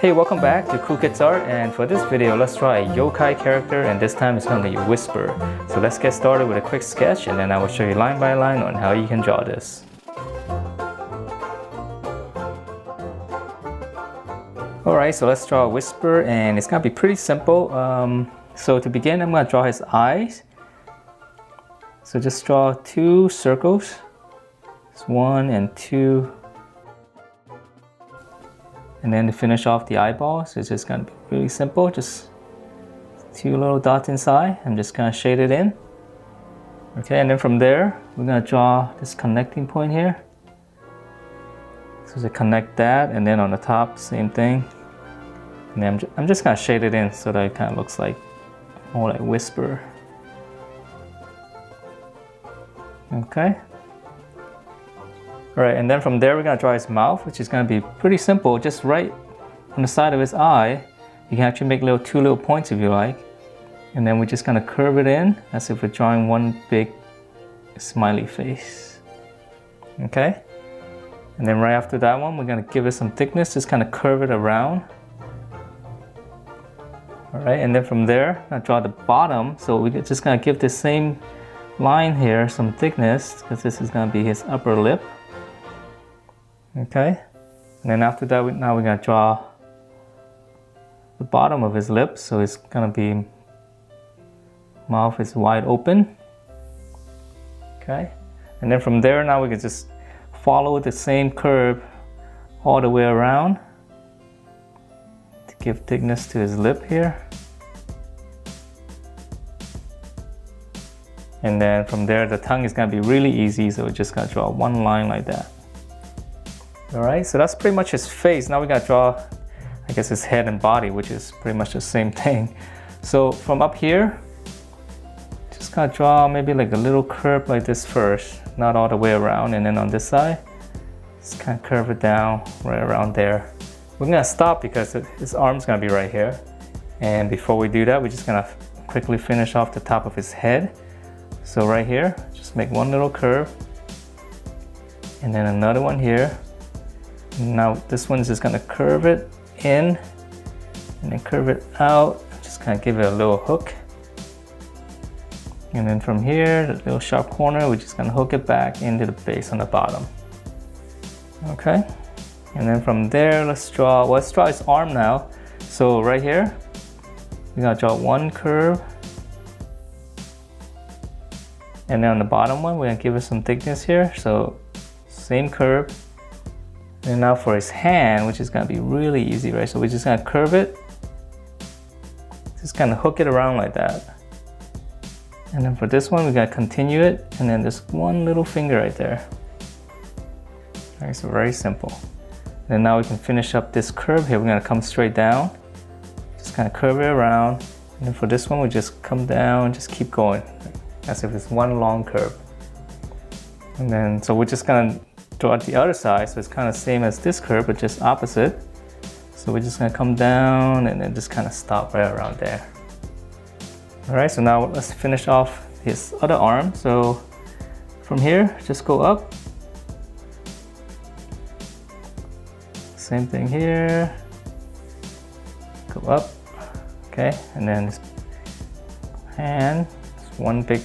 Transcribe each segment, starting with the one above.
Hey, welcome back to Cool Kids Art, and for this video let's draw a yokai character, and this time it's going to be Whisper. So let's get started with a quick sketch, and then I will show you line by line on how you can draw this. Alright, so let's draw Whisper, and it's going to be pretty simple. So to begin, I'm going to draw his eyes. So just draw two circles. It's 1 and 2. And then to finish off the eyeballs, it's just going to be really simple. Just two little dots inside. I'm just going to shade it in. Okay, and then from there, we're going to draw this connecting point here. So to connect that, and then on the top, same thing. And then I'm just going to shade it in so that it kind of looks like more like Whisper. Okay. Alright, and then from there we're going to draw his mouth, which is going to be pretty simple. Just right on the side of his eye, you can actually make two little points if you like. And then we're just going to curve it in as if we're drawing one big smiley face. Okay? And then right after that one, we're going to give it some thickness, just kind of curve it around. Alright, and then from there, I'm going to draw the bottom. So we're just going to give this same line here some thickness, because this is going to be his upper lip. Okay, and then after that, now we're going to draw the bottom of his lips. So it's going to be mouth is wide open. Okay, and then from there, now we can just follow the same curve all the way around to give thickness to his lip here. And then from there, the tongue is going to be really easy. So we're just going to draw one line like that. Alright, so that's pretty much his face. Now we gotta draw, I guess, his head and body, which is pretty much the same thing. So from up here, just gotta draw maybe like a little curve like this first, not all the way around. And then on this side, just kind of curve it down right around there. We're gonna stop because his arm's gonna be right here. And before we do that, we're just gonna quickly finish off the top of his head. So right here, just make one little curve. And then another one here. Now this one's just gonna curve it in and then curve it out. Just kind of give it a little hook. And then from here, the little sharp corner, we're just gonna hook it back into the base on the bottom. Okay. And then from there, let's draw his arm now. So right here, we're gonna draw one curve. And then on the bottom one, we're gonna give it some thickness here. So same curve. And now for his hand, which is going to be really easy, right? So we're just going to curve it. Just kind of hook it around like that. And then for this one, we're going to continue it. And then there's one little finger right there. All right, so very simple. And now we can finish up this curve here. We're going to come straight down. Just kind of curve it around. And then for this one, we just come down, just keep going. As if it's one long curve. And then, so we're just going to draw the other side, so it's kind of same as this curve, but just opposite. So we're just gonna come down and then just kind of stop right around there. All right, so now let's finish off his other arm. So from here, just go up. Same thing here. Go up. Okay, and then his hand, just one big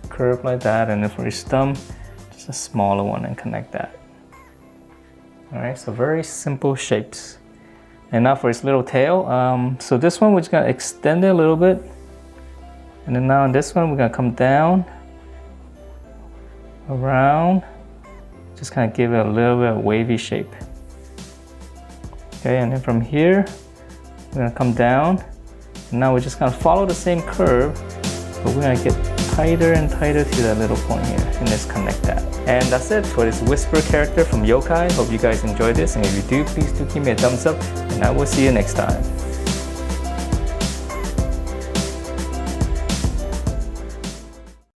curve like that, and then for his thumb, a smaller one, and connect that. All right, so very simple shapes. And now for his little tail, so this one we're just gonna extend it a little bit, and then now on this one we're gonna come down around, just kind of give it a little bit of wavy shape. Okay, and then from here we're gonna come down, and now we're just gonna follow the same curve, but we're gonna get tighter and tighter to that little point here, and just connect that. And that's it for this Whisper character from Yokai. Hope you guys enjoyed this, and if you do, please do give me a thumbs up, and I will see you next time.